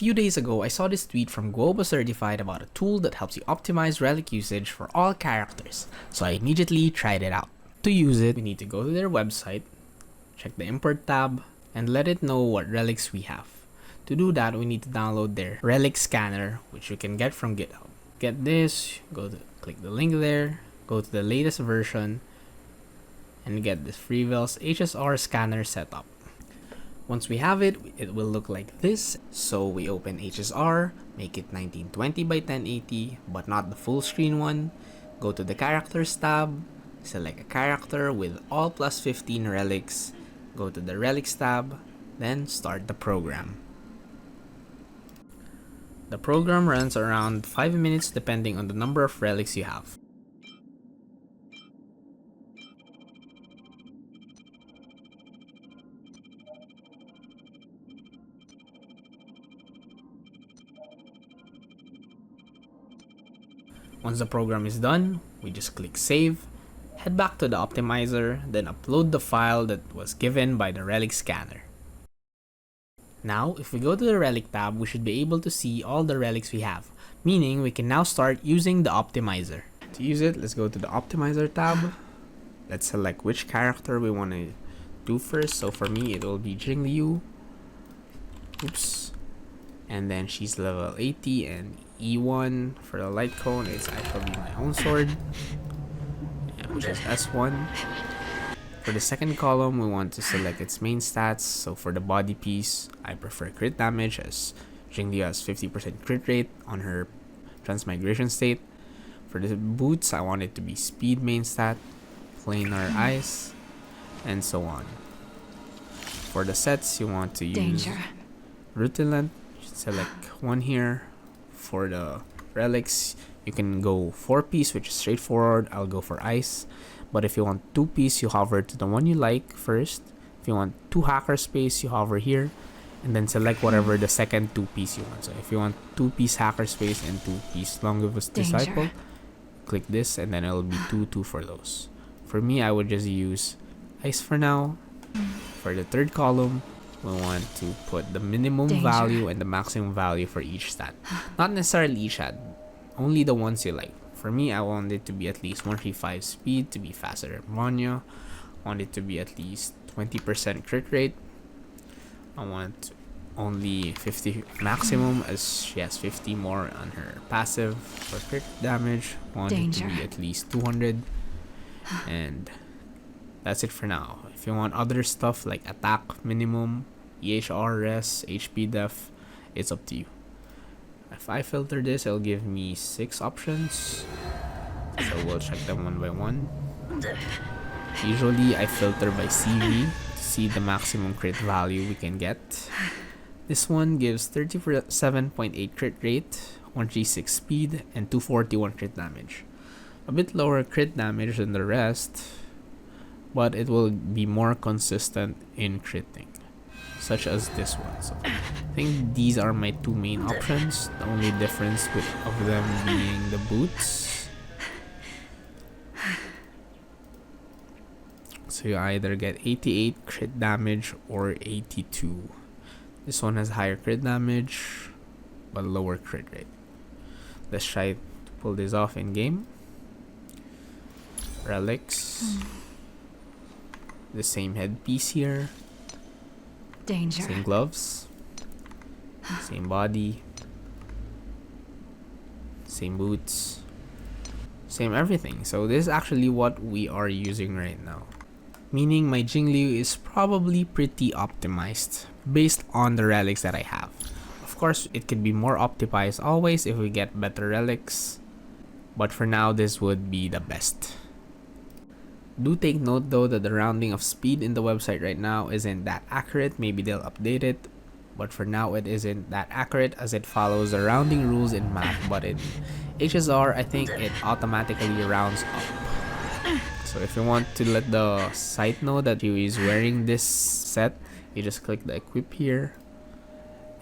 few days ago, I saw this tweet from Guoba Certified about a tool that helps you optimize relic usage for all characters, so I immediately tried it out. To use it, we need to go to their website, check the import tab, and let it know what relics we have. To do that, we need to download their Relic Scanner, which you can get from GitHub. Get this, click the link there, go to the latest version, and get this Fribbels HSR scanner set up. Once we have it, it will look like this. So we open HSR, make it 1920 by 1080, but not the full screen one. Go to the characters tab, select a character with all plus 15 relics, go to the Relics tab, then start the program. The program runs around 5 minutes depending on the number of relics you have. Once the program is done, we just click save, head back to the optimizer, then upload the file that was given by the Relic Scanner. Now, if we go to the Relic tab, we should be able to see all the relics we have, meaning we can now start using the optimizer. To use it, let's go to the optimizer tab. Let's select which character we want to do first. So for me, it will be Jingliu. Oops. And then she's level 80, and E1 for the light cone is actually my own sword, which is S1. For the second column, we want to select its main stats. So for the body piece, I prefer crit damage, as Jingliu has 50% crit rate on her transmigration state. For the boots, I want it to be speed main stat, planar ice, and so on. For the sets, you want to use Rutilant. Select one here. For the relics, you can go 4-piece, which is straightforward. I'll go for ice. But if you want 2-piece, you hover to the one you like first. If you want 2 hacker space, you hover here, and then select whatever the second 2-piece you want. So if you want 2-piece hacker space and 2-piece longevous disciple, click this, and then it'll be 2 for those. For me, I would just use ice for now. For the third column, we want to put the minimum value and the maximum value for each stat. Not necessarily each stat, only the ones you like. For me, I want it to be at least 135 speed to be faster than Bronya. I want it to be at least 20% crit rate. I want only 50 maximum, as she has 50 more on her passive. For crit damage, I want it to be at least 200. And that's it for now. If you want other stuff like attack minimum, EHR res, HP def, it's up to you. If I filter this, it'll give me 6 options. So we'll check them one by one. Usually I filter by CV to see the maximum crit value we can get. This one gives 37.8 crit rate, 136 speed, and 241 crit damage. A bit lower crit damage than the rest, but it will be more consistent in critting, such as this one. So I think these are my 2 main options. The only difference of them being the boots. So you either get 88 crit damage or 82. This one has higher crit damage but lower crit rate. Let's try to pull this off in game. Relics. The same headpiece here. Same gloves. Same body. Same boots. Same everything. So this is actually what we are using right now. Meaning my Jingliu is probably pretty optimized based on the relics that I have. Of course, it could be more optimized always if we get better relics. But for now, this would be the best. Do take note though that the rounding of speed in the website right now isn't that accurate. Maybe they'll update it, but for now it isn't that accurate as it follows the rounding rules in math, but in HSR I think it automatically rounds up. So if you want to let the site know that you is wearing this set, you just click the equip here,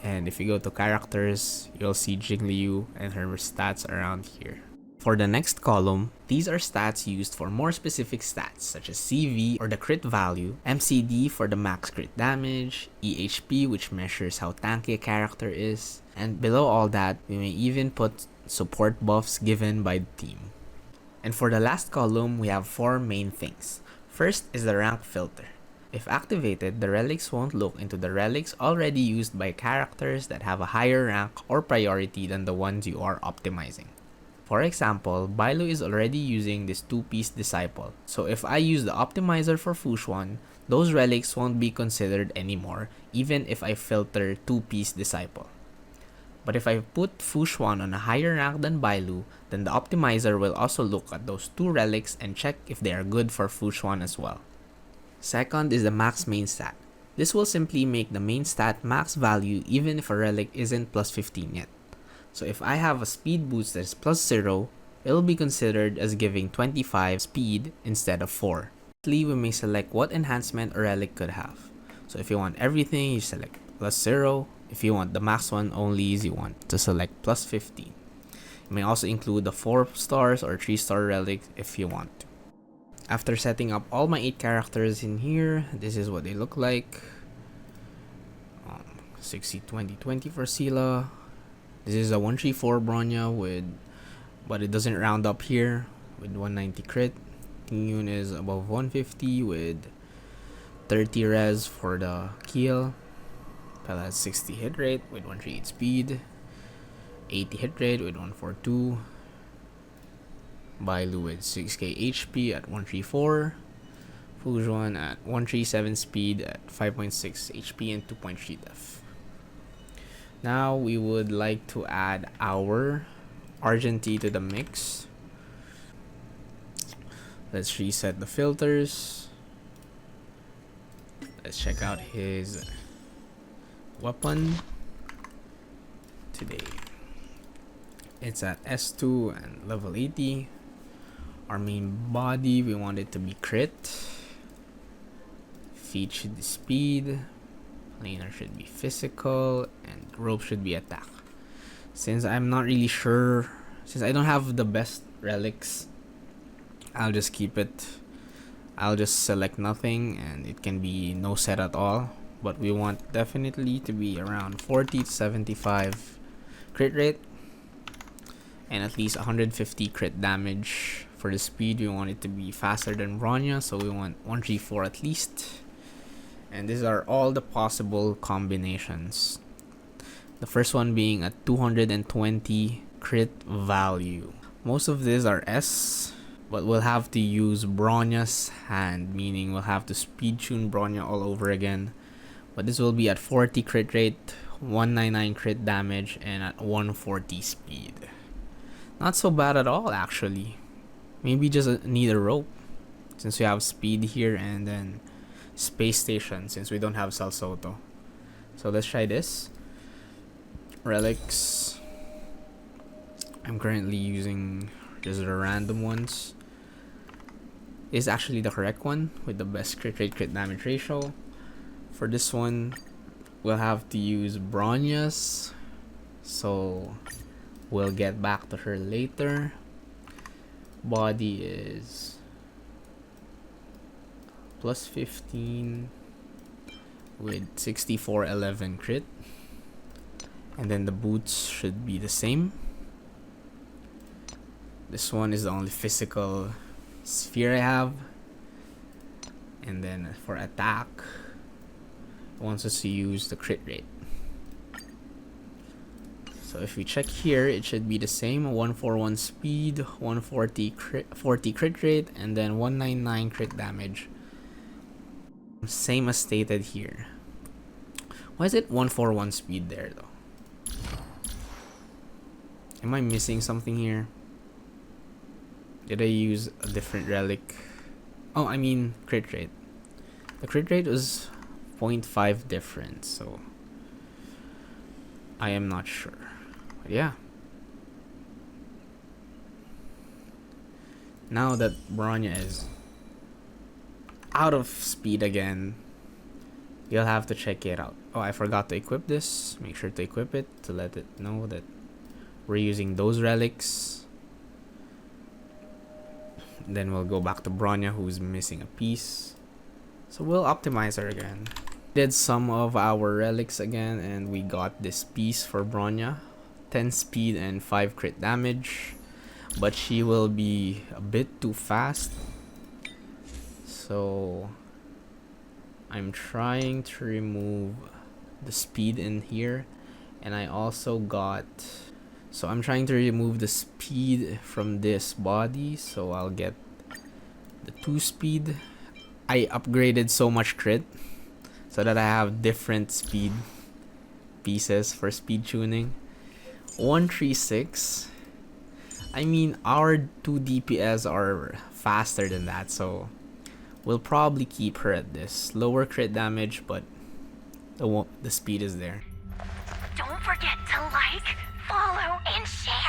and if you go to characters, you'll see Jingliu and her stats around here. For the next column, these are stats used for more specific stats such as CV or the crit value, MCD for the max crit damage, EHP which measures how tanky a character is, and below all that, we may even put support buffs given by the team. And for the last column, we have 4 main things. First is the rank filter. If activated, the relics won't look into the relics already used by characters that have a higher rank or priority than the ones you are optimizing. For example, Bailu is already using this 2-piece disciple, so if I use the optimizer for Fushuan, those relics won't be considered anymore, even if I filter 2-piece disciple. But if I put Fushuan on a higher rank than Bailu, then the optimizer will also look at those 2 relics and check if they are good for Fushuan as well. Second is the max main stat. This will simply make the main stat max value even if a relic isn't plus 15 yet. So if I have a speed boost that is plus 0, it will be considered as giving 25 speed instead of 4. Lastly, we may select what enhancement a relic could have. So if you want everything, you select plus 0. If you want the max one only, you want to select plus 15. You may also include the 4 stars or 3-star relics if you want to. After setting up all my 8 characters in here, this is what they look like. 60, 20, 20 for Sila. This is a 134 Bronya but it doesn't round up here, with 190 crit. Yun is above 150 with 30 res for the kill. Pela has 60 hit rate with 138 speed, 80 hit rate with 142. Bailu with 6k HP at 134. Fujuan at 137 speed at 5.6 HP and 2.3 def. Now we would like to add our Argenti to the mix. Let's reset the filters. Let's check out his weapon today. It's at S2 and level 80. Our main body, we want it to be crit. Feet should be speed. Planar should be physical, and rope should be attack. Since I'm not really sure, since I don't have the best relics, I'll just keep it. I'll just select nothing, and it can be no set at all. But we want definitely to be around 40 to 75 crit rate, and at least 150 crit damage. For the speed, we want it to be faster than Bronya, so we want 134 at least. And these are all the possible combinations. The first one being a 220 crit value. Most of these are S, but we'll have to use Bronya's hand, meaning we'll have to speed tune Bronya all over again. But this will be at 40 crit rate, 199 crit damage, and at 140 speed. Not so bad at all, actually. Maybe just need a rope, since we have speed here, and then space station since we don't have Salsoto. So let's try this. Relics. I'm currently using just the random ones. This is actually the correct one with the best crit rate, crit damage ratio. For this one, we'll have to use Bronya's, so we'll get back to her later. Body is plus 15 with 6411 crit, and then the boots should be the same. This one is the only physical sphere I have, and then for attack it wants us to use the crit rate. So if we check here, it should be the same: 141 speed, 140 40 crit rate, and then 199 crit damage. Same as stated here. Why is it 141 speed there though? Am I missing something here? Did I use a different relic? Oh, I mean crit rate. The crit rate was 0.5 difference, so I am not sure. But yeah. Now that Bronya is out of speed again, you'll have to check it out. Oh, I forgot to equip this. Make sure to equip it to let it know that we're using those relics. Then we'll go back to Bronya, who's missing a piece. So we'll optimize her again. Did some of our relics again, and we got this piece for Bronya. 10 speed and 5 crit damage. But she will be a bit too fast. So I'm trying to remove the speed in here. And I also got... So I'm trying to remove the speed from this body. So I'll get the 2 speed. I upgraded so much crit so that I have different speed pieces for speed tuning. 136. I mean, our 2 DPS are faster than that, so we'll probably keep her at this. Lower crit damage, but the speed is there. Don't forget to like, follow, and share.